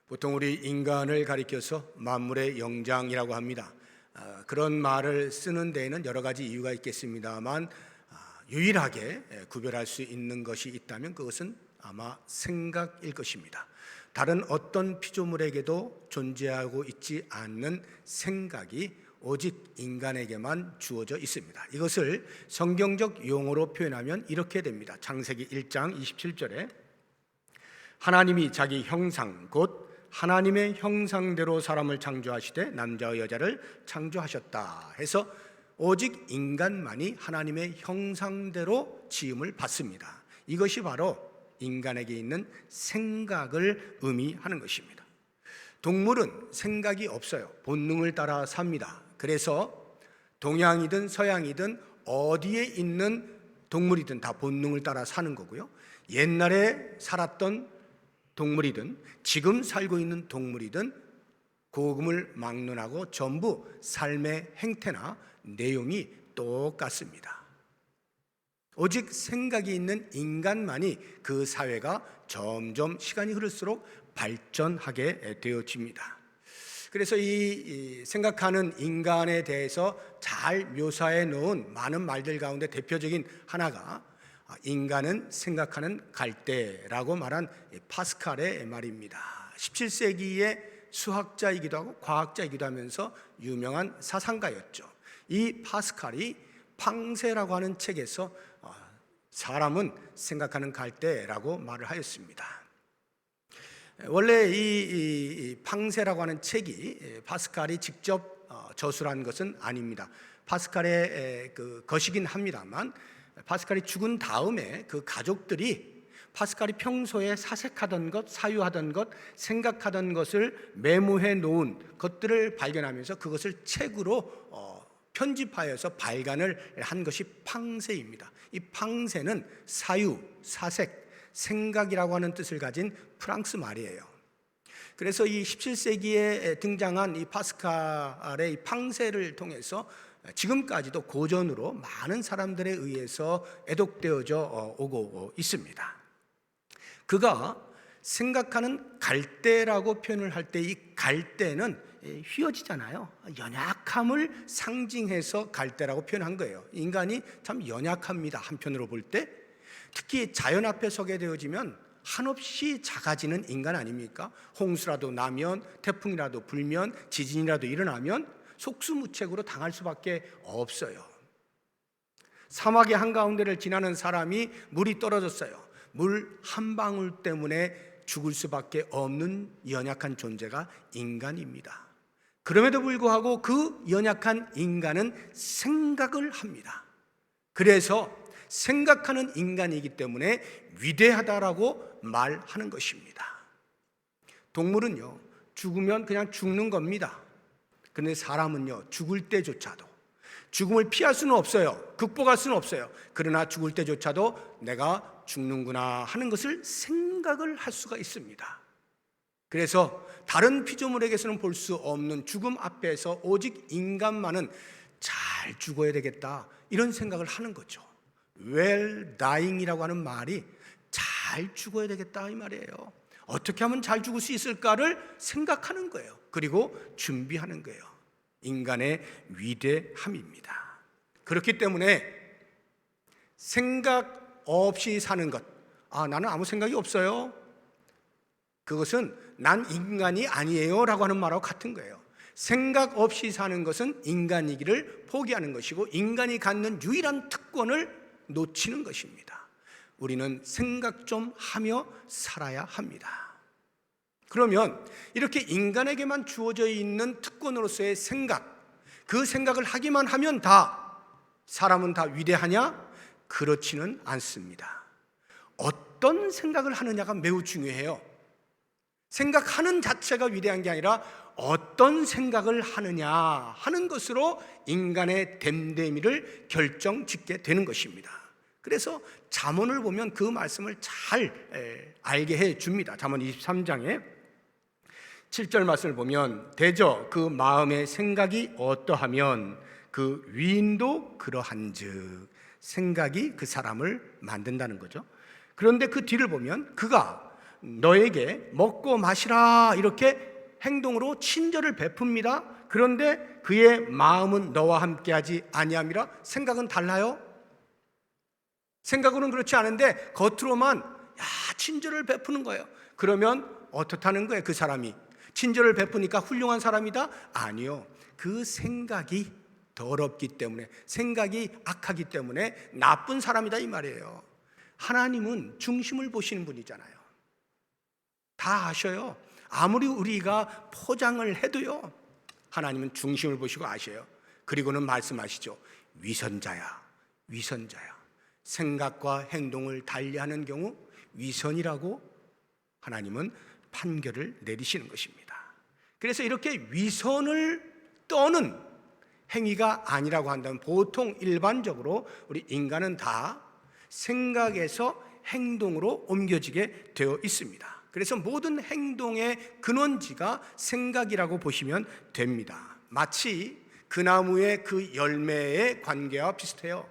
보통 우리 인간을 가리켜서 만물의 영장이라고 합니다. 그런 말을 쓰는 데에는 여러 가지 이유가 있겠습니다만 유일하게 구별할 수 있는 것이 있다면 그것은 아마 생각일 것입니다. 다른 어떤 피조물에게도 존재하고 있지 않는 생각이 오직 인간에게만 주어져 있습니다. 이것을 성경적 용어로 표현하면 이렇게 됩니다. 창세기 1장 27절에 하나님이 자기 형상 곧 하나님의 형상대로 사람을 창조하시되 남자와 여자를 창조하셨다 해서 오직 인간만이 하나님의 형상대로 지음을 받습니다. 이것이 바로 인간에게 있는 생각을 의미하는 것입니다. 동물은 생각이 없어요. 본능을 따라 삽니다. 그래서 동양이든 서양이든 어디에 있는 동물이든 다 본능을 따라 사는 거고요. 옛날에 살았던 동물이든 지금 살고 있는 동물이든 고금을 막론하고 전부 삶의 행태나 내용이 똑같습니다. 오직 생각이 있는 인간만이 그 사회가 점점 시간이 흐를수록 발전하게 되어집니다. 그래서 이 생각하는 인간에 대해서 잘 묘사해 놓은 많은 말들 가운데 대표적인 하나가 인간은 생각하는 갈대라고 말한 파스칼의 말입니다. 17세기의 수학자이기도 하고 과학자이기도 하면서 유명한 사상가였죠. 이 파스칼이 팡세라고 하는 책에서 사람은 생각하는 갈대라고 말을 하였습니다. 원래 이 팡세라고 하는 책이 파스칼이 직접 저술한 것은 아닙니다. 파스칼의 그 것이긴 합니다만 파스칼이 죽은 다음에 그 가족들이 파스칼이 평소에 사색하던 것, 사유하던 것, 생각하던 것을 메모해 놓은 것들을 발견하면서 그것을 책으로 편집하여서 발간을 한 것이 팡세입니다. 이 팡세는 사유, 사색, 생각이라고 하는 뜻을 가진 프랑스 말이에요. 그래서 이 17세기에 등장한 이 파스칼의 이 팡세를 통해서 지금까지도 고전으로 많은 사람들에 의해서 애독되어져 오고 있습니다. 그가 생각하는 갈대라고 표현을 할 때 이 갈대는 휘어지잖아요. 연약함을 상징해서 갈대라고 표현한 거예요. 인간이 참 연약합니다. 한편으로 볼 때 특히 자연 앞에 서게 되어지면 한없이 작아지는 인간 아닙니까? 홍수라도 나면, 태풍이라도 불면, 지진이라도 일어나면 속수무책으로 당할 수밖에 없어요. 사막의 한가운데를 지나는 사람이 물이 떨어졌어요. 물 한 방울 때문에 죽을 수밖에 없는 연약한 존재가 인간입니다. 그럼에도 불구하고 그 연약한 인간은 생각을 합니다. 그래서 생각하는 인간이기 때문에 위대하다라고 말하는 것입니다. 동물은요, 죽으면 그냥 죽는 겁니다. 그런데 사람은요, 죽을 때조차도 죽음을 피할 수는 없어요. 극복할 수는 없어요. 그러나 죽을 때조차도 내가 죽는구나 하는 것을 생각을 할 수가 있습니다. 그래서 다른 피조물에게서는 볼 수 없는 죽음 앞에서 오직 인간만은 잘 죽어야 되겠다 이런 생각을 하는 거죠. well dying이라고 하는 말이 잘 죽어야 되겠다 이 말이에요. 어떻게 하면 잘 죽을 수 있을까를 생각하는 거예요. 그리고 준비하는 거예요. 인간의 위대함입니다. 그렇기 때문에 생각 없이 사는 것, 나는 아무 생각이 없어요, 그것은 난 인간이 아니에요 라고 하는 말하고 같은 거예요. 생각 없이 사는 것은 인간이기를 포기하는 것이고 인간이 갖는 유일한 특권을 놓치는 것입니다. 우리는 생각 좀 하며 살아야 합니다. 그러면 이렇게 인간에게만 주어져 있는 특권으로서의 생각, 그 생각을 하기만 하면 사람은 다 위대하냐? 그렇지는 않습니다. 어떤 생각을 하느냐가 매우 중요해요. 생각하는 자체가 위대한 게 아니라 어떤 생각을 하느냐 하는 것으로 인간의 됨됨이를 결정짓게 되는 것입니다. 그래서 잠언을 보면 그 말씀을 잘 알게 해줍니다. 잠언 23장에 7절 말씀을 보면 대저 그 마음의 생각이 어떠하면 그 위인도 그러한즉, 생각이 그 사람을 만든다는 거죠. 그런데 그 뒤를 보면 그가 너에게 먹고 마시라 이렇게 행동으로 친절을 베풉니다. 그런데 그의 마음은 너와 함께하지 아니함이라. 생각은 달라요. 생각으로는 그렇지 않은데 겉으로만 친절을 베푸는 거예요. 그러면 어떻다는 거예요? 그 사람이 친절을 베푸니까 훌륭한 사람이다? 아니요. 그 생각이 더럽기 때문에, 생각이 악하기 때문에 나쁜 사람이다 이 말이에요. 하나님은 중심을 보시는 분이잖아요. 다 아셔요. 아무리 우리가 포장을 해도요, 하나님은 중심을 보시고 아셔요. 그리고는 말씀하시죠. 위선자야, 위선자야. 생각과 행동을 달리하는 경우 위선이라고 하나님은 판결을 내리시는 것입니다. 그래서 이렇게 위선을 떠는 행위가 아니라고 한다면, 보통 일반적으로 우리 인간은 다 생각에서 행동으로 옮겨지게 되어 있습니다. 그래서 모든 행동의 근원지가 생각이라고 보시면 됩니다. 마치 그 나무의 그 열매의 관계와 비슷해요.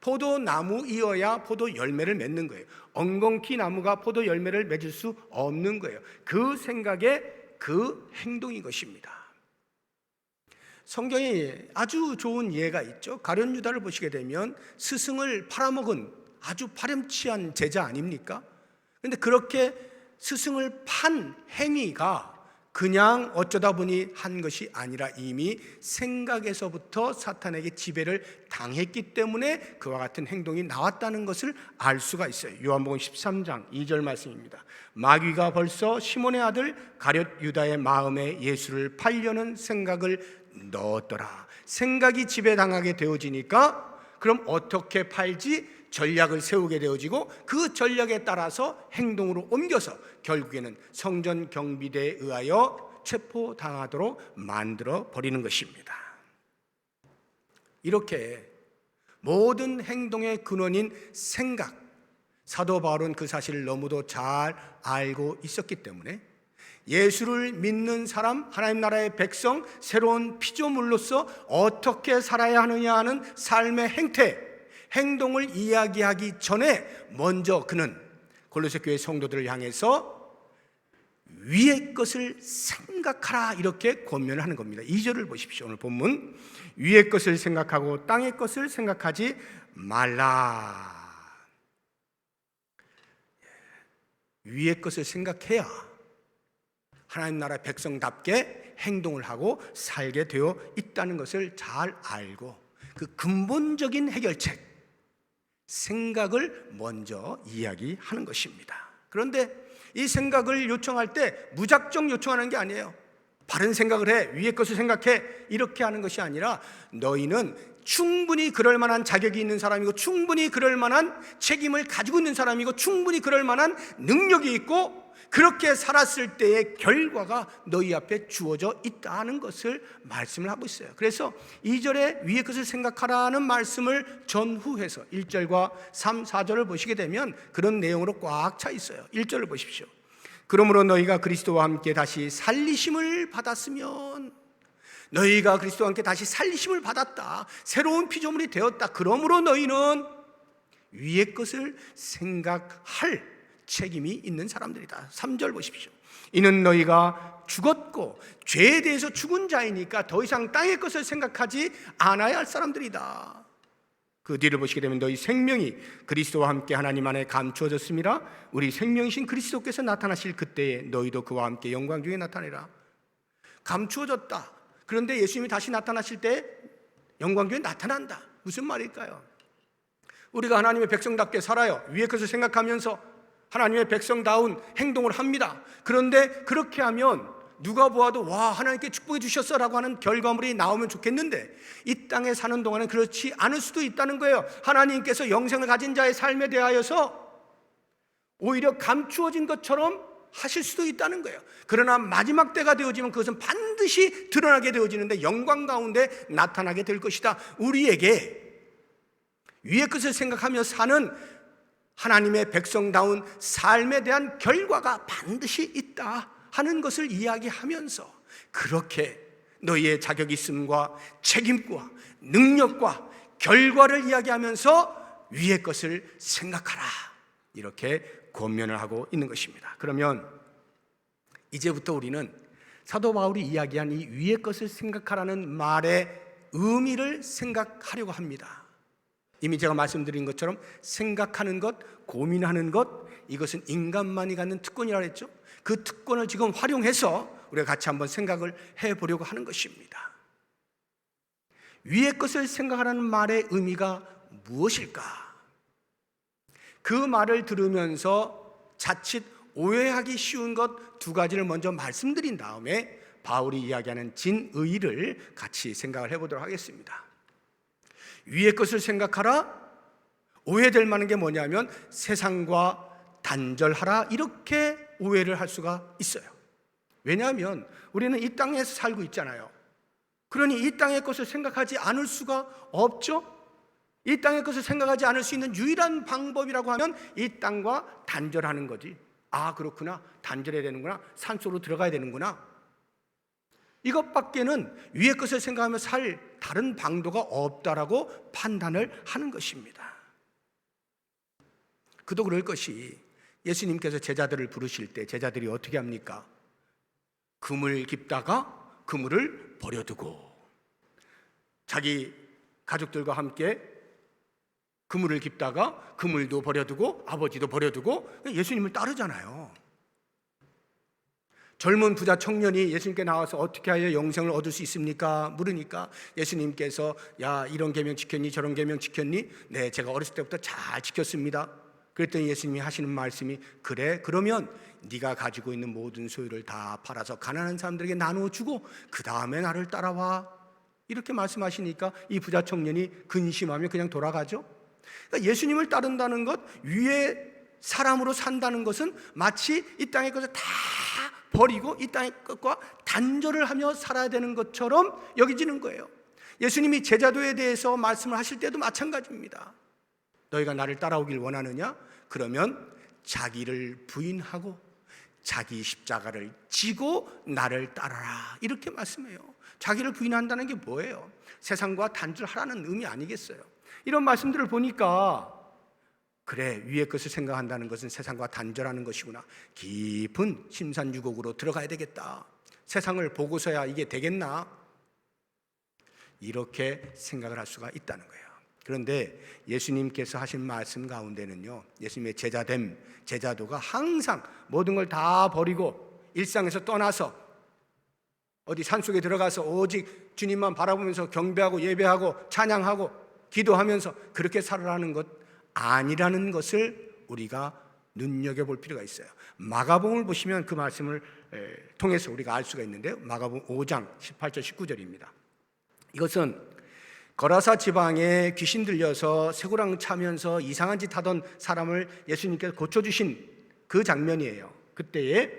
포도나무이어야 포도 열매를 맺는 거예요. 엉겅퀴 나무가 포도 열매를 맺을 수 없는 거예요. 그 생각의 그 행동인 것입니다. 성경에 아주 좋은 예가 있죠. 가룟 유다를 보시게 되면 스승을 팔아먹은 아주 파렴치한 제자 아닙니까? 그런데 그렇게 스승을 판 행위가 그냥 어쩌다 보니 한 것이 아니라 이미 생각에서부터 사탄에게 지배를 당했기 때문에 그와 같은 행동이 나왔다는 것을 알 수가 있어요. 요한복음 13장 2절 말씀입니다. 마귀가 벌써 시몬의 아들 가룟 유다의 마음에 예수를 팔려는 생각을 넣었더라. 생각이 지배당하게 되어지니까 그럼 어떻게 팔지? 전략을 세우게 되어지고 그 전략에 따라서 행동으로 옮겨서 결국에는 성전 경비대에 의하여 체포당하도록 만들어 버리는 것입니다. 이렇게 모든 행동의 근원인 생각, 사도 바울은 그 사실을 너무도 잘 알고 있었기 때문에 예수를 믿는 사람, 하나님 나라의 백성, 새로운 피조물로서 어떻게 살아야 하느냐 하는 삶의 행태, 행동을 이야기하기 전에 먼저 그는 골로새 교회 성도들을 향해서 위의 것을 생각하라 이렇게 권면을 하는 겁니다. 2절을 보십시오. 오늘 본문, 위의 것을 생각하고 땅의 것을 생각하지 말라. 위의 것을 생각해야 하나님 나라 백성답게 행동을 하고 살게 되어 있다는 것을 잘 알고, 그 근본적인 해결책, 생각을 먼저 이야기하는 것입니다. 그런데 이 생각을 요청할 때 무작정 요청하는 게 아니에요. 바른 생각을 해, 위의 것을 생각해, 이렇게 하는 것이 아니라 너희는 충분히 그럴 만한 자격이 있는 사람이고, 충분히 그럴 만한 책임을 가지고 있는 사람이고, 충분히 그럴 만한 능력이 있고, 그렇게 살았을 때의 결과가 너희 앞에 주어져 있다는 것을 말씀을 하고 있어요. 그래서 2절에 위의 것을 생각하라는 말씀을 전후해서 1절과 3, 4절을 보시게 되면 그런 내용으로 꽉 차 있어요. 1절을 보십시오. 그러므로 너희가 그리스도와 함께 다시 살리심을 받았으면, 너희가 그리스도와 함께 다시 살리심을 받았다, 새로운 피조물이 되었다, 그러므로 너희는 위의 것을 생각할 책임이 있는 사람들이다. 3절 보십시오. 이는 너희가 죽었고 죄에 대해서 죽은 자이니까 더 이상 땅의 것을 생각하지 않아야 할 사람들이다. 그 뒤를 보시게 되면 너희 생명이 그리스도와 함께 하나님 안에 감추어졌음이라. 우리 생명이신 그리스도께서 나타나실 그때에 너희도 그와 함께 영광 중에 나타내라. 감추어졌다. 그런데 예수님이 다시 나타나실 때 영광 중에 나타난다. 무슨 말일까요? 우리가 하나님의 백성답게 살아요. 위의 것을 생각하면서 하나님의 백성다운 행동을 합니다. 그런데 그렇게 하면 누가 보아도 와, 하나님께 축복해 주셨어 라고 하는 결과물이 나오면 좋겠는데, 이 땅에 사는 동안은 그렇지 않을 수도 있다는 거예요. 하나님께서 영생을 가진 자의 삶에 대하여서 오히려 감추어진 것처럼 하실 수도 있다는 거예요. 그러나 마지막 때가 되어지면 그것은 반드시 드러나게 되어지는데 영광 가운데 나타나게 될 것이다. 우리에게 위의 것을 생각하며 사는 하나님의 백성다운 삶에 대한 결과가 반드시 있다 하는 것을 이야기하면서, 그렇게 너희의 자격 있음과 책임과 능력과 결과를 이야기하면서 위의 것을 생각하라 이렇게 권면을 하고 있는 것입니다. 그러면 이제부터 우리는 사도 바울이 이야기한 이 위의 것을 생각하라는 말의 의미를 생각하려고 합니다. 이미 제가 말씀드린 것처럼 생각하는 것, 고민하는 것, 이것은 인간만이 갖는 특권이라고 했죠. 그 특권을 지금 활용해서 우리가 같이 한번 생각을 해보려고 하는 것입니다. 위의 것을 생각하라는 말의 의미가 무엇일까? 그 말을 들으면서 자칫 오해하기 쉬운 것 두 가지를 먼저 말씀드린 다음에 바울이 이야기하는 진의를 같이 생각을 해보도록 하겠습니다. 위의 것을 생각하라, 오해될 만한 게 뭐냐면 세상과 단절하라, 이렇게 오해를 할 수가 있어요. 왜냐하면 우리는 이 땅에서 살고 있잖아요. 그러니 이 땅의 것을 생각하지 않을 수가 없죠. 이 땅의 것을 생각하지 않을 수 있는 유일한 방법이라고 하면 이 땅과 단절하는 거지. 아, 그렇구나, 단절해야 되는구나, 산속으로 들어가야 되는구나, 이것밖에는 위의 것을 생각하며 살 다른 방도가 없다라고 판단을 하는 것입니다. 그도 그럴 것이 예수님께서 제자들을 부르실 때 제자들이 어떻게 합니까? 그물 깁다가 그물을 버려두고, 자기 가족들과 함께 그물을 깁다가 그물도 버려두고 아버지도 버려두고 예수님을 따르잖아요. 젊은 부자 청년이 예수님께 나와서 어떻게 하여 영생을 얻을 수 있습니까? 물으니까 예수님께서 야, 이런 계명 지켰니? 저런 계명 지켰니? 네, 제가 어렸을 때부터 잘 지켰습니다. 그랬더니 예수님이 하시는 말씀이, 그래, 그러면 네가 가지고 있는 모든 소유를 다 팔아서 가난한 사람들에게 나누어 주고 그 다음에 나를 따라와, 이렇게 말씀하시니까 이 부자 청년이 근심하며 그냥 돌아가죠. 그러니까 예수님을 따른다는 것, 위에 사람으로 산다는 것은 마치 이 땅의 것을 다 버리고 이 땅의 것과 단절을 하며 살아야 되는 것처럼 여겨지는 거예요. 예수님이 제자도에 대해서 말씀을 하실 때도 마찬가지입니다. 너희가 나를 따라오길 원하느냐? 그러면 자기를 부인하고 자기 십자가를 지고 나를 따라라, 이렇게 말씀해요. 자기를 부인한다는 게 뭐예요? 세상과 단절하라는 의미 아니겠어요? 이런 말씀들을 보니까 그래, 위의 것을 생각한다는 것은 세상과 단절하는 것이구나, 깊은 심산유곡으로 들어가야 되겠다, 세상을 보고서야 이게 되겠나, 이렇게 생각을 할 수가 있다는 거예요. 그런데 예수님께서 하신 말씀 가운데는요, 예수님의 제자됨, 제자도가 항상 모든 걸 다 버리고 일상에서 떠나서 어디 산속에 들어가서 오직 주님만 바라보면서 경배하고 예배하고 찬양하고 기도하면서 그렇게 살아라는 것 아니라는 것을 우리가 눈여겨볼 필요가 있어요. 마가복음을 보시면 그 말씀을 통해서 우리가 알 수가 있는데요, 마가복음 5장 18절 19절입니다. 이것은 거라사 지방에 귀신 들려서 쇠고랑 차면서 이상한 짓 하던 사람을 예수님께서 고쳐주신 그 장면이에요. 그때에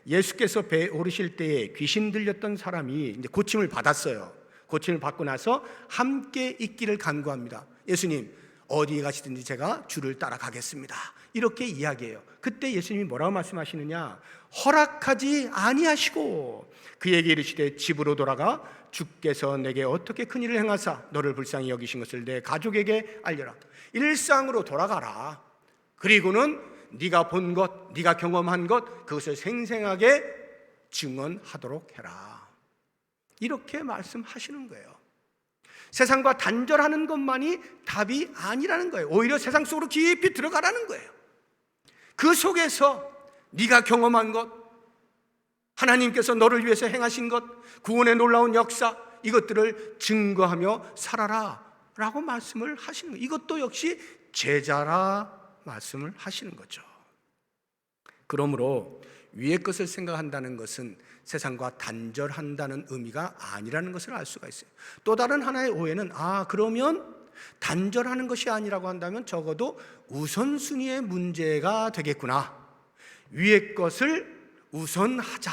예수께서 배에 오르실 때에 귀신 들렸던 사람이 이제 고침을 받았어요. 고침을 받고 나서 함께 있기를 간구합니다. 예수님, 어디에 가시든지 제가 주를 따라가겠습니다, 이렇게 이야기해요. 그때 예수님이 뭐라고 말씀하시느냐? 허락하지 아니하시고 그에게 이르시되 집으로 돌아가 주께서 내게 어떻게 큰 일을 행하사 너를 불쌍히 여기신 것을 내 가족에게 알려라. 일상으로 돌아가라. 그리고는 네가 본 것, 네가 경험한 것, 그것을 생생하게 증언하도록 해라, 이렇게 말씀하시는 거예요. 세상과 단절하는 것만이 답이 아니라는 거예요. 오히려 세상 속으로 깊이 들어가라는 거예요. 그 속에서 네가 경험한 것, 하나님께서 너를 위해서 행하신 것, 구원의 놀라운 역사, 이것들을 증거하며 살아라 라고 말씀을 하시는 거예요. 이것도 역시 제자라 말씀을 하시는 거죠. 그러므로 위의 것을 생각한다는 것은 세상과 단절한다는 의미가 아니라는 것을 알 수가 있어요. 또 다른 하나의 오해는, 그러면 단절하는 것이 아니라고 한다면 적어도 우선순위의 문제가 되겠구나, 위의 것을 우선하자,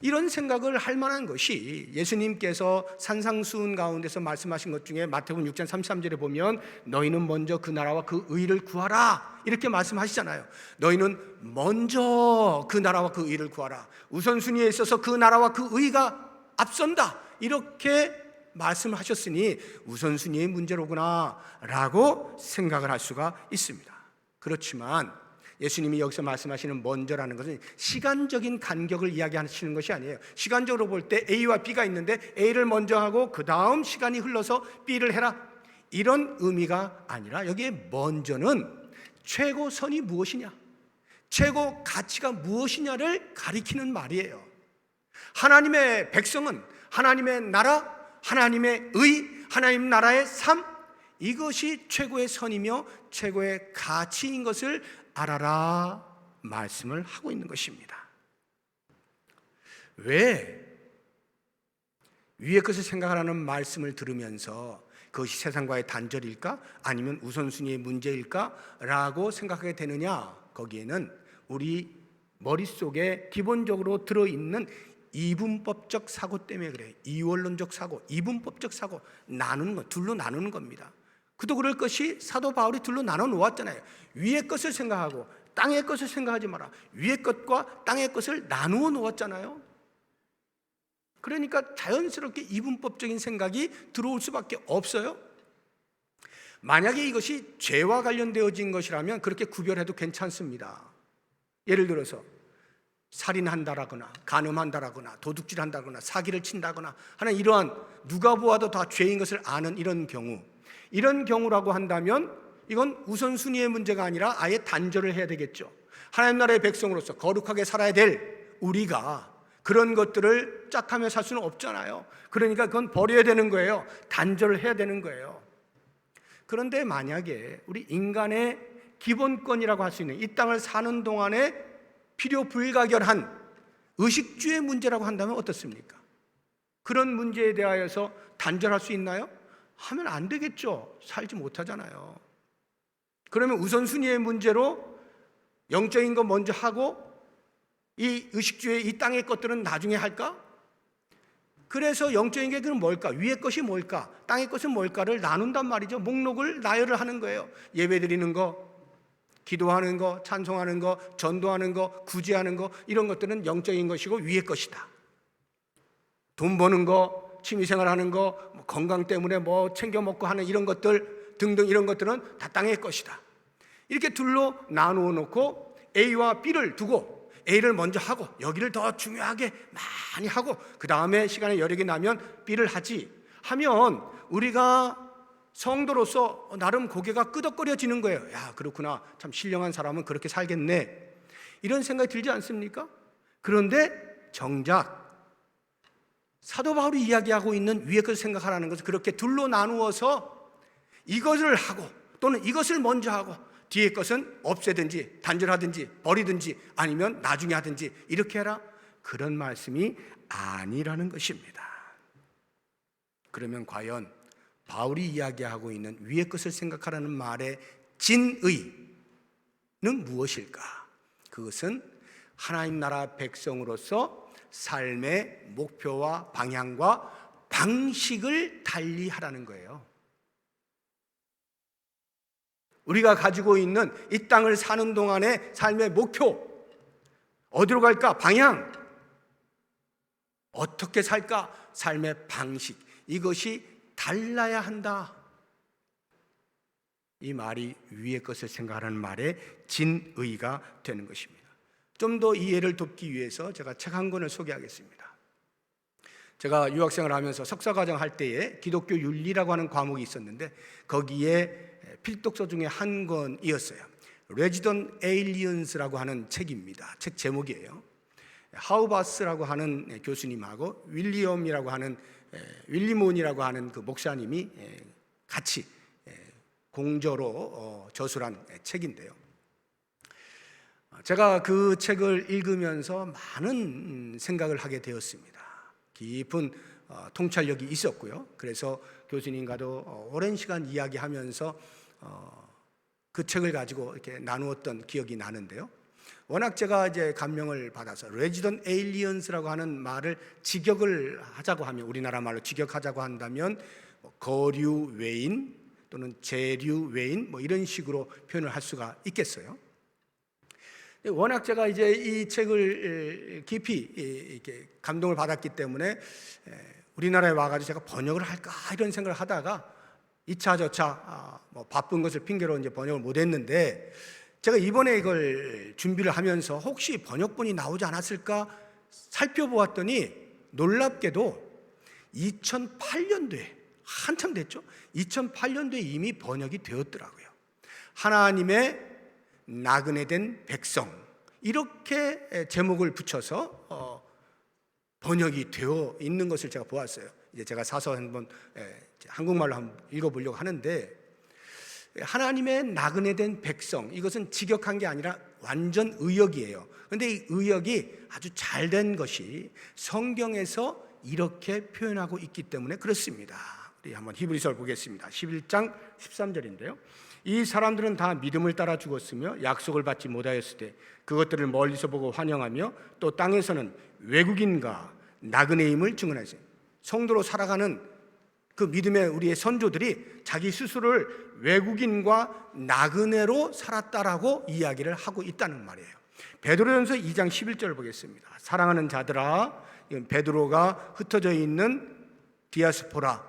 이런 생각을 할 만한 것이 예수님께서 산상수훈 가운데서 말씀하신 것 중에 마태복음 6장 33절에 보면 너희는 먼저 그 나라와 그 의를 구하라, 이렇게 말씀하시잖아요. 너희는 먼저 그 나라와 그 의를 구하라, 우선순위에 있어서 그 나라와 그 의가 앞선다, 이렇게 말씀하셨으니 우선순위의 문제로구나 라고 생각을 할 수가 있습니다. 그렇지만 예수님이 여기서 말씀하시는 먼저라는 것은 시간적인 간격을 이야기하시는 것이 아니에요. 시간적으로 볼 때 A와 B가 있는데 A를 먼저 하고 그 다음 시간이 흘러서 B를 해라, 이런 의미가 아니라 여기에 먼저는 최고선이 무엇이냐, 최고 가치가 무엇이냐를 가리키는 말이에요. 하나님의 백성은 하나님의 나라, 하나님의 의, 하나님 나라의 삶, 이것이 최고의 선이며 최고의 가치인 것을 알아라 말씀을 하고 있는 것입니다. 왜 위의 것을 생각하라는 말씀을 들으면서 그것이 세상과의 단절일까? 아니면 우선순위의 문제일까? 라고 생각하게 되느냐? 거기에는 우리 머릿속에 기본적으로 들어있는 이분법적 사고 때문에 그래요. 이원론적 사고, 이분법적 사고, 나누는 것, 둘로 나누는 겁니다. 그도 그럴 것이 사도 바울이 둘로 나눠 놓았잖아요. 위의 것을 생각하고 땅의 것을 생각하지 마라. 위의 것과 땅의 것을 나누어 놓았잖아요. 그러니까 자연스럽게 이분법적인 생각이 들어올 수밖에 없어요. 만약에 이것이 죄와 관련되어진 것이라면 그렇게 구별해도 괜찮습니다. 예를 들어서 살인한다라거나 간음한다라거나 도둑질한다거나 사기를 친다거나 하는 이러한 누가 보아도 다 죄인 것을 아는 이런 경우라고 한다면 이건 우선순위의 문제가 아니라 아예 단절을 해야 되겠죠. 하나님 나라의 백성으로서 거룩하게 살아야 될 우리가 그런 것들을 짝하며 살 수는 없잖아요. 그러니까 그건 버려야 되는 거예요. 단절을 해야 되는 거예요. 그런데 만약에 우리 인간의 기본권이라고 할 수 있는 이 땅을 사는 동안에 필요 불가결한 의식주의 문제라고 한다면 어떻습니까? 그런 문제에 대하여서 단절할 수 있나요? 하면 안 되겠죠. 살지 못하잖아요. 그러면 우선순위의 문제로 영적인 거 먼저 하고 이 의식주의 이 땅의 것들은 나중에 할까? 그래서 영적인 게 그럼 뭘까? 위의 것이 뭘까? 땅의 것은 뭘까를 나눈단 말이죠. 목록을 나열을 하는 거예요. 예배 드리는 거, 기도하는 거, 찬송하는 거, 전도하는 거, 구제하는 거, 이런 것들은 영적인 것이고 위의 것이다. 돈 버는 거, 취미생활 하는 거, 건강 때문에 뭐 챙겨 먹고 하는 이런 것들 등등, 이런 것들은 다 땅의 것이다. 이렇게 둘로 나누어 놓고 A와 B를 두고 A를 먼저 하고 여기를 더 중요하게 많이 하고 그 다음에 시간의 여력이 나면 B를 하지 하면 우리가 성도로서 나름 고개가 끄덕거려지는 거예요. 야, 그렇구나. 참 신령한 사람은 그렇게 살겠네. 이런 생각이 들지 않습니까? 그런데 정작 사도 바울이 이야기하고 있는 위의 것을 생각하라는 것은 그렇게 둘로 나누어서 이것을 하고 또는 이것을 먼저 하고 뒤의 것은 없애든지 단절하든지 버리든지 아니면 나중에 하든지 이렇게 해라, 그런 말씀이 아니라는 것입니다. 그러면 과연 바울이 이야기하고 있는 위의 것을 생각하라는 말의 진의는 무엇일까? 그것은 하나님 나라 백성으로서 삶의 목표와 방향과 방식을 달리하라는 거예요. 우리가 가지고 있는 이 땅을 사는 동안의 삶의 목표, 어디로 갈까? 방향, 어떻게 살까? 삶의 방식, 이것이 달라야 한다. 이 말이 위의 것을 생각하는 말의 진의가 되는 것입니다. 좀 더 이해를 돕기 위해서 제가 책 한 권을 소개하겠습니다. 제가 유학생을 하면서 석사과정 할 때에 기독교 윤리라고 하는 과목이 있었는데 거기에 필독서 중에 한 권이었어요. Resident Aliens라고 하는 책입니다. 책 제목이에요. 하우바스라고 하는 교수님하고 윌리몬이라고 하는 그 목사님이 같이 공저로 저술한 책인데요. 제가 그 책을 읽으면서 많은 생각을 하게 되었습니다. 깊은 통찰력이 있었고요. 그래서 교수님과도 오랜 시간 이야기하면서 그 책을 가지고 이렇게 나누었던 기억이 나는데요. 워낙 제가 이제 감명을 받아서 Resident Aliens라고 하는 말을 직역을 하자고 하면, 우리나라 말로 직역하자고 한다면 거류 외인 또는 재류 외인 뭐 이런 식으로 표현을 할 수가 있겠어요. 워낙 제가 이제 이 책을 깊이 이렇게 감동을 받았기 때문에 우리나라에 와가지고 제가 번역을 할까 이런 생각을 하다가 이차 저차 뭐 바쁜 것을 핑계로 이제 번역을 못했는데 제가 이번에 이걸 준비를 하면서 혹시 번역본이 나오지 않았을까 살펴보았더니 놀랍게도 2008년도에 한참 됐죠. 2008년도에 이미 번역이 되었더라고요. 하나님의 나그네된 백성, 이렇게 제목을 붙여서 번역이 되어 있는 것을 제가 보았어요. 이제 제가 사서 한번 한국말로 한번 읽어보려고 하는데, 하나님의 나그네된 백성, 이것은 직역한 게 아니라 완전 의역이에요. 그런데 이 의역이 아주 잘된 것이 성경에서 이렇게 표현하고 있기 때문에 그렇습니다. 우리 한번 히브리서를 보겠습니다. 11장 13절인데요. 이 사람들은 다 믿음을 따라 죽었으며 약속을 받지 못하였을 때 그것들을 멀리서 보고 환영하며 또 땅에서는 외국인과 나그네임을 증언하세요. 성도로 살아가는 그 믿음의 우리의 선조들이 자기 스스로를 외국인과 나그네로 살았다라고 이야기를 하고 있다는 말이에요. 베드로전서 2장 11절을 보겠습니다. 사랑하는 자들아, 베드로가 흩어져 있는 디아스포라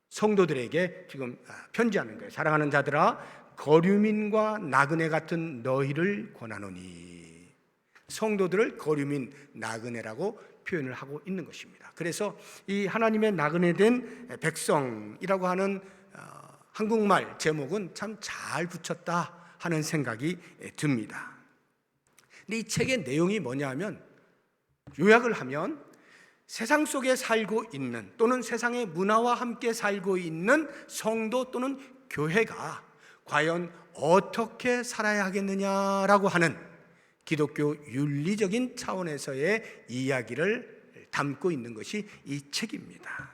성도들에게 지금 편지하는 거예요. 사랑하는 자들아, 거류민과 나그네 같은 너희를 권하노니. 성도들을 거류민, 나그네라고 표현을 하고 있는 것입니다. 그래서 이 하나님의 나그네된 백성이라고 하는 한국말 제목은 참 잘 붙였다 하는 생각이 듭니다. 근데 이 책의 내용이 뭐냐면, 요약을 하면 세상 속에 살고 있는, 또는 세상의 문화와 함께 살고 있는 성도 또는 교회가 과연 어떻게 살아야 하겠느냐라고 하는 기독교 윤리적인 차원에서의 이야기를 담고 있는 것이 이 책입니다.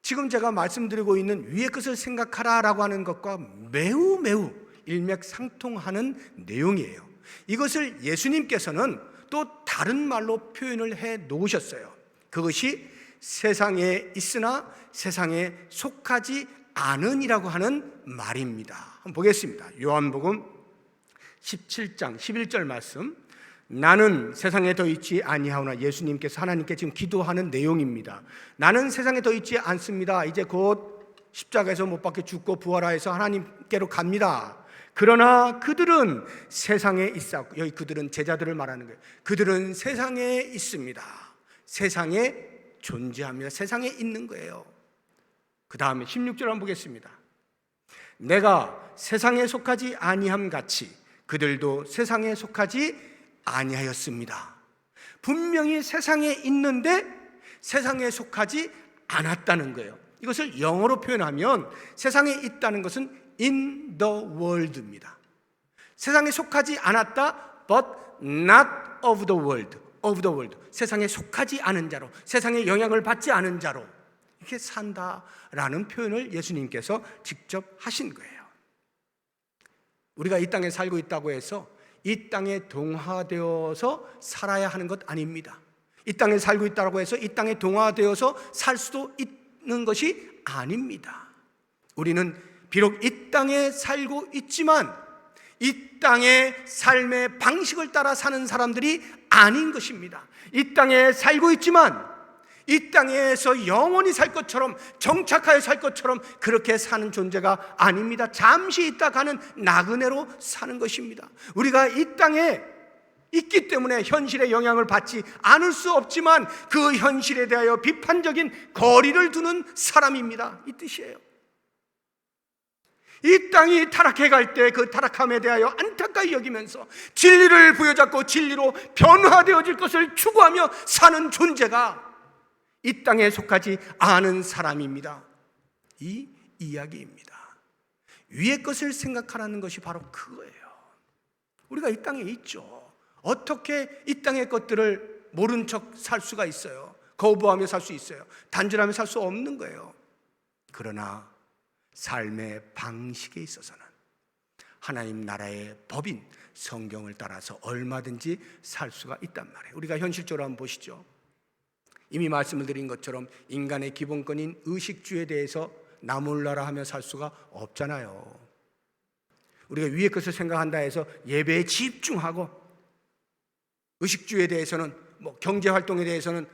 지금 제가 말씀드리고 있는 위의 것을 생각하라라고 하는 것과 매우 일맥상통하는 내용이에요. 이것을 예수님께서는 또 다른 말로 표현을 해 놓으셨어요. 그것이 세상에 있으나 세상에 속하지 않으니라고 하는 말입니다. 한번 보겠습니다. 요한복음 17장 11절 말씀. 나는 세상에 더 있지 아니하오나, 예수님께서 하나님께 지금 기도하는 내용입니다. 나는 세상에 더 있지 않습니다. 이제 곧 십자가에서 못 박혀 죽고 부활하여서 하나님께로 갑니다. 그러나 그들은 세상에 있었고, 여기 그들은 제자들을 말하는 거예요. 그들은 세상에 있습니다. 세상에 존재하며 세상에 있는 거예요. 그 다음에 16절 한번 보겠습니다. 내가 세상에 속하지 아니함 같이 그들도 세상에 속하지 아니하였습니다. 분명히 세상에 있는데 세상에 속하지 않았다는 거예요. 이것을 영어로 표현하면 세상에 있다는 것은 in the world입니다. 세상에 속하지 않았다, but not of the world. of the world. 세상에 속하지 않은 자로, 세상에 영향을 받지 않은 자로 이렇게 산다라는 표현을 예수님께서 직접 하신 거예요. 우리가 이 땅에 살고 있다고 해서 이 땅에 동화되어서 살아야 하는 것 아닙니다. 이 땅에 살고 있다고 해서 이 땅에 동화되어서 살 수도 있는 것이 아닙니다. 우리는 비록 이 땅에 살고 있지만 이 땅의 삶의 방식을 따라 사는 사람들이 아닌 것입니다. 이 땅에 살고 있지만 이 땅에서 영원히 살 것처럼, 정착하여 살 것처럼 그렇게 사는 존재가 아닙니다. 잠시 있다 가는 나그네로 사는 것입니다. 우리가 이 땅에 있기 때문에 현실의 영향을 받지 않을 수 없지만 그 현실에 대하여 비판적인 거리를 두는 사람입니다. 이 뜻이에요. 이 땅이 타락해 갈 때 그 타락함에 대하여 안타까이 여기면서 진리를 부여잡고 진리로 변화되어질 것을 추구하며 사는 존재가 이 땅에 속하지 않은 사람입니다. 이 이야기입니다. 위의 것을 생각하라는 것이 바로 그거예요. 우리가 이 땅에 있죠. 어떻게 이 땅의 것들을 모른 척 살 수가 있어요? 거부하며 살 수 있어요. 단절하며 살 수 없는 거예요. 그러나 삶의 방식에 있어서는 하나님 나라의 법인 성경을 따라서 얼마든지 살 수가 있단 말이에요. 우리가 현실적으로 한번 보시죠. 이미 말씀을 드린 것처럼 인간의 기본권인 의식주에 대해서 나 몰라라 하며 살 수가 없잖아요. 우리가 위의 것을 생각한다 해서 예배에 집중하고 의식주에 대해서는 경제활동에 대해서는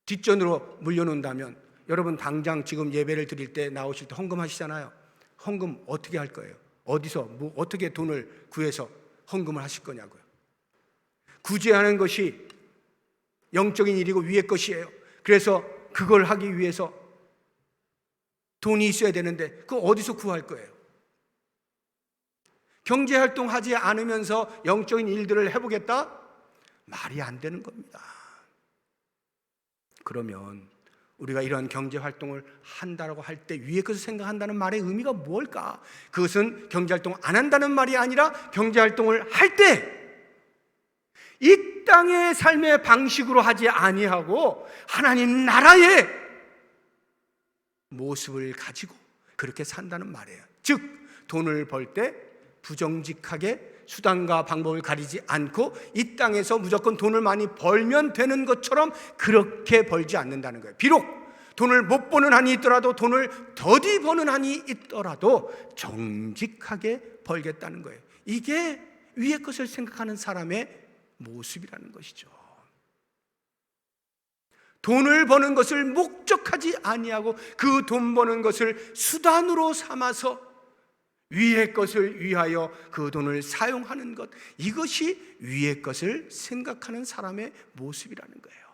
뒷전으로 물려놓는다면, 여러분 당장 지금 예배를 드릴 때 나오실 때 헌금하시잖아요. 헌금 어떻게 할 거예요? 어디서 어떻게 돈을 구해서 헌금을 하실 거냐고요. 구제하는 것이 영적인 일이고 위의 것이에요. 그래서 그걸 하기 위해서 돈이 있어야 되는데 그거 어디서 구할 거예요? 경제활동하지 않으면서 영적인 일들을 해보겠다? 말이 안 되는 겁니다. 그러면 우리가 이런 경제활동을 한다고 할 때 위에 것을 생각한다는 말의 의미가 뭘까? 그것은 경제활동 안 한다는 말이 아니라 경제활동을 할 때 이 땅의 삶의 방식으로 하지 아니하고 하나님 나라의 모습을 가지고 그렇게 산다는 말이에요. 즉 돈을 벌 때 부정직하게 수단과 방법을 가리지 않고 이 땅에서 무조건 돈을 많이 벌면 되는 것처럼 그렇게 벌지 않는다는 거예요. 비록 돈을 못 버는 한이 있더라도, 돈을 더디 버는 한이 있더라도 정직하게 벌겠다는 거예요. 이게 위의 것을 생각하는 사람의 모습이라는 것이죠. 돈을 버는 것을 목적하지 아니하고 그 돈 버는 것을 수단으로 삼아서 위의 것을 위하여 그 돈을 사용하는 것, 이것이 위의 것을 생각하는 사람의 모습이라는 거예요.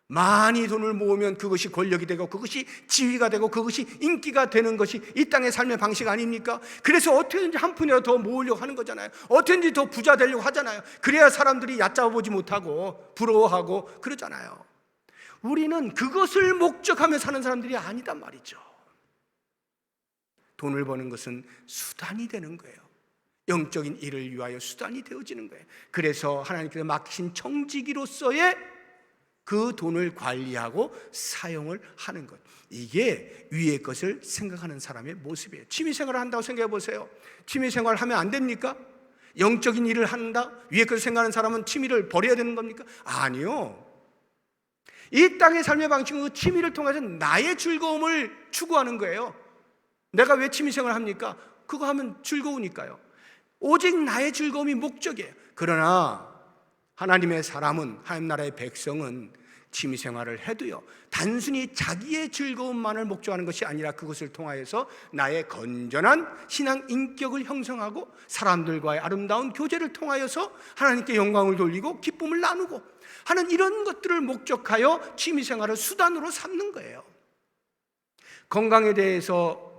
많이 돈을 모으면 그것이 권력이 되고 그것이 지위가 되고 그것이 인기가 되는 것이 이 땅의 삶의 방식 아닙니까? 그래서 어떻게든지 한 푼이라도 더 모으려고 하는 거잖아요. 어떻게든지 더 부자 되려고 하잖아요. 그래야 사람들이 얕잡아보지 못하고 부러워하고 그러잖아요. 우리는 그것을 목적하며 사는 사람들이 아니단 말이죠. 돈을 버는 것은 수단이 되는 거예요. 영적인 일을 위하여 수단이 되어지는 거예요. 그래서 하나님께서 맡기신 청지기로서의 그 돈을 관리하고 사용을 하는 것, 이게 위의 것을 생각하는 사람의 모습이에요. 취미생활을 한다고 생각해 보세요. 취미생활을 하면 안 됩니까? 영적인 일을 한다? 위의 것을 생각하는 사람은 취미를 버려야 되는 겁니까? 아니요. 이 땅의 삶의 방식은 그 취미를 통해서 나의 즐거움을 추구하는 거예요. 내가 왜 취미생활을 합니까? 그거 하면 즐거우니까요. 오직 나의 즐거움이 목적이에요. 그러나 하나님의 사람은, 하나님 나라의 백성은 취미생활을 해도요, 단순히 자기의 즐거움만을 목적하는 것이 아니라 그것을 통하여서 나의 건전한 신앙 인격을 형성하고 사람들과의 아름다운 교제를 통하여서 하나님께 영광을 돌리고 기쁨을 나누고 하는 이런 것들을 목적하여 취미생활을 수단으로 삼는 거예요. 건강에 대해서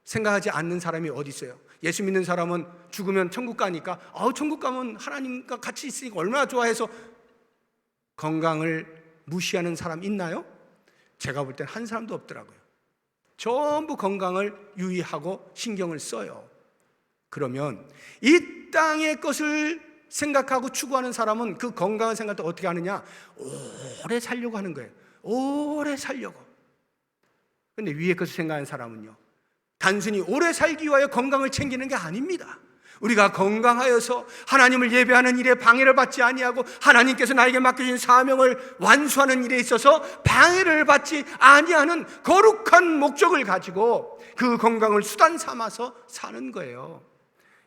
생각하지 않는 사람이 어디 있어요? 예수 믿는 사람은 죽으면 천국 가니까 천국 가면 하나님과 같이 있으니까 얼마나 좋아해서 건강을 무시하는 사람 있나요? 제가 볼 땐 한 사람도 없더라고요. 전부 건강을 유의하고 신경을 써요. 그러면 이 땅의 것을 생각하고 추구하는 사람은 그 건강을 생각할 때 어떻게 하느냐? 오래 살려고 하는 거예요. 오래 살려고. 근데 위에 것을 생각하는 사람은요, 단순히 오래 살기 위하여 건강을 챙기는 게 아닙니다. 우리가 건강하여서 하나님을 예배하는 일에 방해를 받지 아니하고 하나님께서 나에게 맡겨진 사명을 완수하는 일에 있어서 방해를 받지 아니하는 거룩한 목적을 가지고 그 건강을 수단 삼아서 사는 거예요.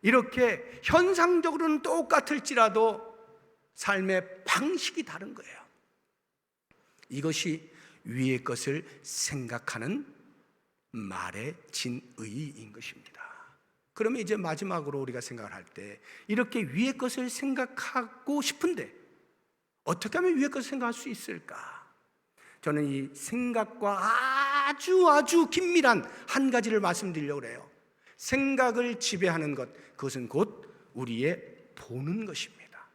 이렇게 현상적으로는 똑같을지라도 삶의 방식이 다른 거예요. 이것이 위의 것을 생각하는 말의 진의인 것입니다. 그러면 이제 마지막으로 우리가 생각을 할 때 이렇게 위의 것을 생각하고 싶은데 어떻게 하면 위의 것을 생각할 수 있을까? 저는 이 생각과 아주 긴밀한 한 가지를 말씀드리려고 해요. 생각을 지배하는 것, 그것은 곧 우리의 보는 것입니다.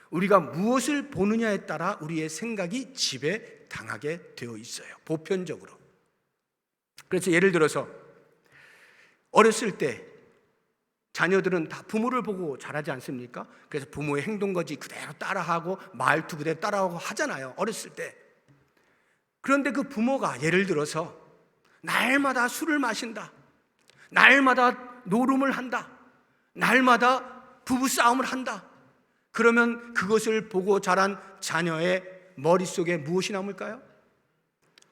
우리가 무엇을 보느냐에 따라 우리의 생각이 지배당하게 되어 있어요. 보편적으로. 그래서 예를 들어서 어렸을 때 자녀들은 다 부모를 보고 자라지 않습니까? 그래서 부모의 행동거지 그대로 따라하고 말투 그대로 따라하고 하잖아요, 어렸을 때. 그런데 그 부모가 예를 들어서 날마다 술을 마신다, 날마다 노름을 한다, 날마다 부부싸움을 한다. 그러면 그것을 보고 자란 자녀의 머릿속에 무엇이 남을까요?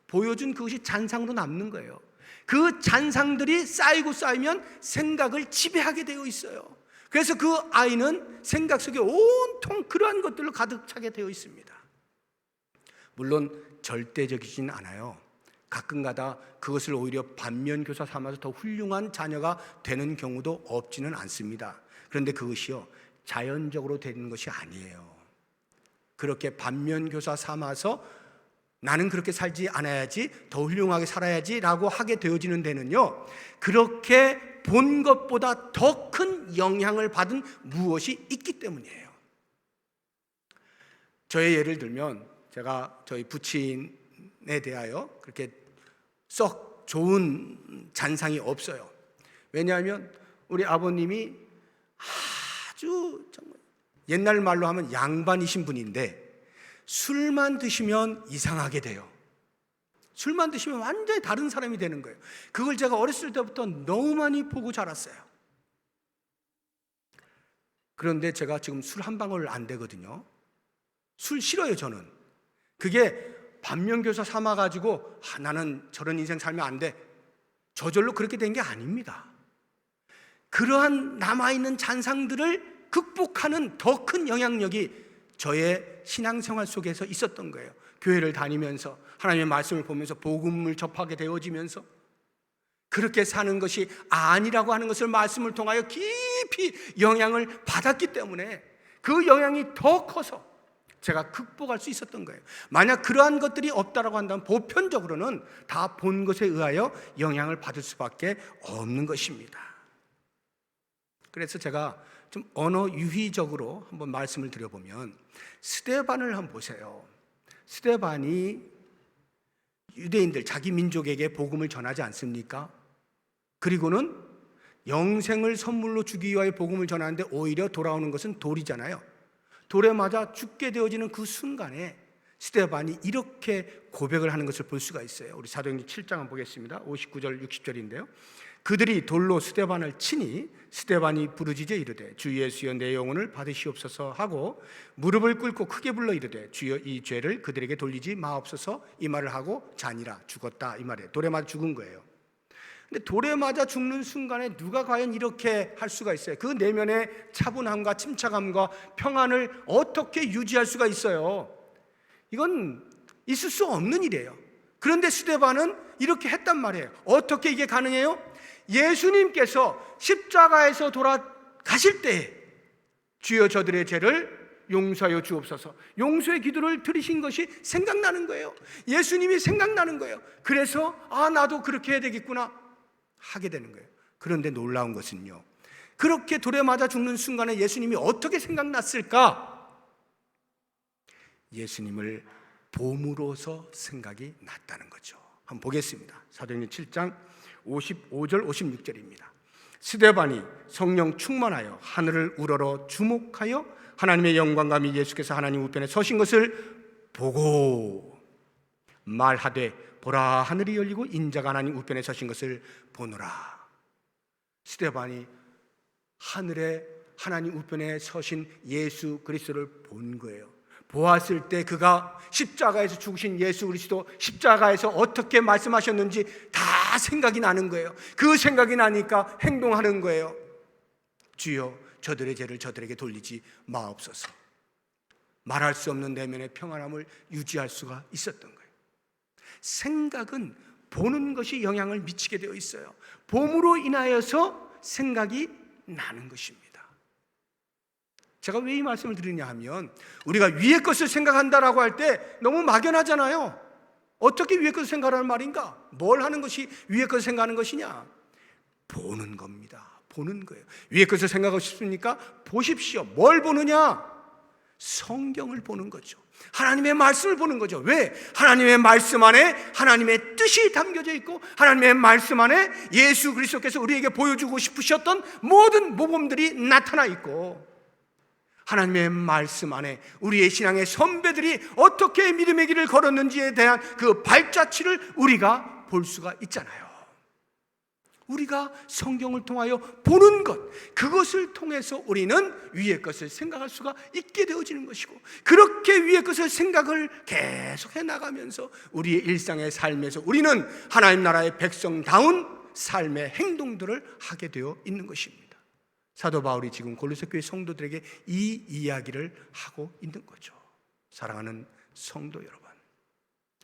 보여준 그것이 잔상으로 남는 거예요. 그 잔상들이 쌓이면 생각을 지배하게 되어 있어요. 그래서 그 아이는 생각 속에 온통 그러한 것들로 가득 차게 되어 있습니다. 물론 절대적이진 않아요. 가끔가다 그것을 오히려 반면교사 삼아서 더 훌륭한 자녀가 되는 경우도 없지는 않습니다. 그런데 그것이요, 자연적으로 되는 것이 아니에요. 그렇게 반면교사 삼아서 나는 그렇게 살지 않아야지, 더 훌륭하게 살아야지 라고 하게 되어지는 데는요, 그렇게 본 것보다 더 큰 영향을 받은 무엇이 있기 때문이에요. 저의 예를 들면, 제가 저희 부친에 대하여 그렇게 썩 좋은 잔상이 없어요. 왜냐하면 우리 아버님이 아주 정말 옛날 말로 하면 양반이신 분인데, 술만 드시면 이상하게 돼요. 술만 드시면 완전히 다른 사람이 되는 거예요. 그걸 제가 어렸을 때부터 너무 많이 보고 자랐어요. 그런데 제가 지금 술 한 방울 안 되거든요. 술 싫어요, 저는. 그게 반면교사 삼아가지고 나는 저런 인생 살면 안 돼, 저절로 그렇게 된 게 아닙니다. 그러한 남아있는 잔상들을 극복하는 더 큰 영향력이 저의 신앙생활 속에서 있었던 거예요. 교회를 다니면서 하나님의 말씀을 보면서 복음을 접하게 되어지면서 그렇게 사는 것이 아니라고 하는 것을 말씀을 통하여 깊이 영향을 받았기 때문에 그 영향이 더 커서 제가 극복할 수 있었던 거예요. 만약 그러한 것들이 없다라고 한다면 보편적으로는 다 본 것에 의하여 영향을 받을 수밖에 없는 것입니다. 그래서 제가 좀 언어 유희적으로 한번 말씀을 드려보면, 스데반을 한번 보세요. 스데반이 유대인들, 자기 민족에게 복음을 전하지 않습니까? 그리고는 영생을 선물로 주기 위하여 복음을 전하는데 오히려 돌아오는 것은 돌이잖아요. 돌에 맞아 죽게 되어지는 그 순간에 스데반이 이렇게 고백을 하는 것을 볼 수가 있어요. 우리 사도행전 7장 한번 보겠습니다. 59절 60절인데요. 그들이 돌로 스데반을 치니 스데반이 부르짖어 이르되 주 예수여 내 영혼을 받으시옵소서 하고 무릎을 꿇고 크게 불러 이르되 주여 이 죄를 그들에게 돌리지 마옵소서, 이 말을 하고 자니라, 죽었다, 이 말이에요. 돌에 맞아 죽은 거예요. 근데 돌에 맞아 죽는 순간에 누가 과연 이렇게 할 수가 있어요? 그 내면의 차분함과 침착함과 평안을 어떻게 유지할 수가 있어요? 이건 있을 수 없는 일이에요. 그런데 스데반은 이렇게 했단 말이에요. 어떻게 이게 가능해요? 예수님께서 십자가에서 돌아가실 때 주여 저들의 죄를 용서하여 주옵소서, 용서의 기도를 드리신 것이 생각나는 거예요. 예수님이 생각나는 거예요. 그래서 나도 그렇게 해야 되겠구나 하게 되는 거예요. 그런데 놀라운 것은요, 그렇게 돌에 맞아 죽는 순간에 예수님이 어떻게 생각났을까? 예수님을 봄으로서 생각이 났다는 거죠. 한번 보겠습니다. 사도행전 7장 55절 56절입니다. 스데반이 성령 충만하여 하늘을 우러러 주목하여 하나님의 영광과 및 예수께서 하나님 우편에 서신 것을 보고 말하되 보라 하늘이 열리고 인자가 하나님 우편에 서신 것을 보노라. 스데반이 하늘에 하나님 우편에 서신 예수 그리스도를 본 거예요. 보았을 때 그가 십자가에서 죽으신 예수 그리스도, 십자가에서 어떻게 말씀하셨는지 다 생각이 나는 거예요. 그 생각이 나니까 행동하는 거예요. 주여 저들의 죄를 저들에게 돌리지 마옵소서. 말할 수 없는 내면의 평안함을 유지할 수가 있었던 거예요. 생각은 보는 것이 영향을 미치게 되어 있어요. 봄으로 인하여서 생각이 나는 것입니다. 제가 왜 이 말씀을 드리냐 하면, 우리가 위의 것을 생각한다라고 할 때 너무 막연하잖아요. 어떻게 위의 것을 생각하는 말인가? 뭘 하는 것이 위의 것을 생각하는 것이냐? 보는 겁니다. 보는 거예요. 위의 것을 생각하고 싶습니까? 보십시오. 뭘 보느냐? 성경을 보는 거죠. 하나님의 말씀을 보는 거죠. 왜? 하나님의 말씀 안에 하나님의 뜻이 담겨져 있고, 하나님의 말씀 안에 예수 그리스도께서 우리에게 보여주고 싶으셨던 모든 모범들이 나타나 있고, 하나님의 말씀 안에 우리의 신앙의 선배들이 어떻게 믿음의 길을 걸었는지에 대한 그 발자취를 우리가 볼 수가 있잖아요. 우리가 성경을 통하여 보는 것, 그것을 통해서 우리는 위의 것을 생각할 수가 있게 되어지는 것이고, 그렇게 위의 것을 생각을 계속해 나가면서 우리의 일상의 삶에서 우리는 하나님 나라의 백성다운 삶의 행동들을 하게 되어 있는 것입니다. 사도 바울이 지금 골로새 교회 성도들에게 이 이야기를 하고 있는 거죠. 사랑하는 성도 여러분,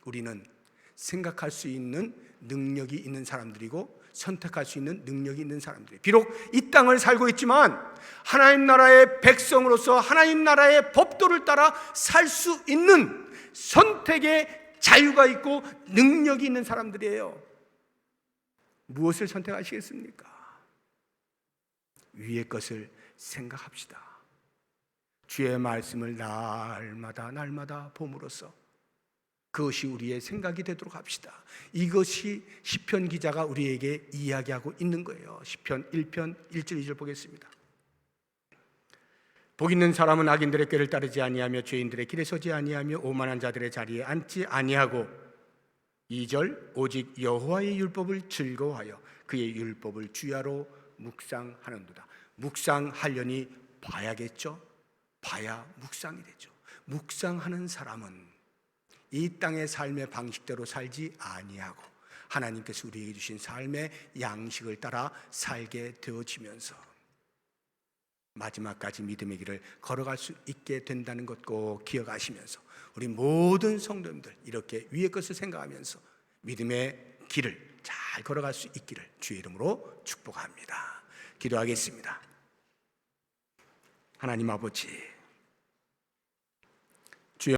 우리는 생각할 수 있는 능력이 있는 사람들이고 선택할 수 있는 능력이 있는 사람들이 비록 이 땅을 살고 있지만 하나님 나라의 백성으로서 하나님 나라의 법도를 따라 살 수 있는 선택의 자유가 있고 능력이 있는 사람들이에요. 무엇을 선택하시겠습니까? 위의 것을 생각합시다. 주의 말씀을 날마다 봄으로써 그것이 우리의 생각이 되도록 합시다. 이것이 시편 기자가 우리에게 이야기하고 있는 거예요. 시편 1편 1절 2절 보겠습니다. 복 있는 사람은 악인들의 꾀를 따르지 아니하며 죄인들의 길에 서지 아니하며 오만한 자들의 자리에 앉지 아니하고 2절 오직 여호와의 율법을 즐거워하여 그의 율법을 주야로 묵상하는도다. 묵상하려니 봐야겠죠. 봐야 묵상이 되죠. 묵상하는 사람은 이 땅의 삶의 방식대로 살지 아니하고 하나님께서 우리에게 주신 삶의 양식을 따라 살게 되어지면서 마지막까지 믿음의 길을 걸어갈 수 있게 된다는 것 꼭 기억하시면서 우리 모든 성도님들 이렇게 위의 것을 생각하면서 믿음의 길을 잘 걸어갈 수 있기를 주의 이름으로 축복합니다. 기도하겠습니다. 하나님 아버지,